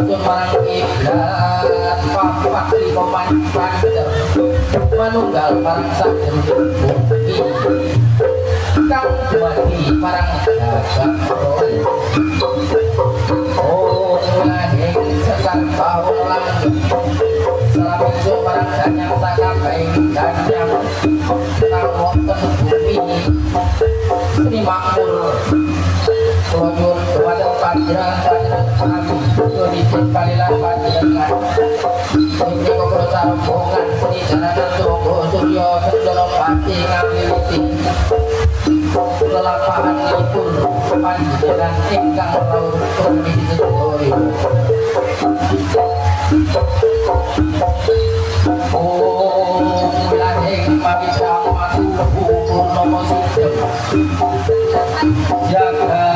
Sun marang kiblat papat lima pancer manunggal marang sajen bumi kang mati marang gagak oh lahing sekang bawang langit salapiso marang danyang sakabehing danyang kang wonten bumi seni makmur Tujuan kepada panjenengan kami Tujuan palilan panjenengan Ini koko sambungan Seni janakan tunggu suryo Senjono pati ngamiliti Lelapahan lipun Panjenengan ingkang raur Kurni disedori Lahing mabisa matu Purnomo sujud Jaga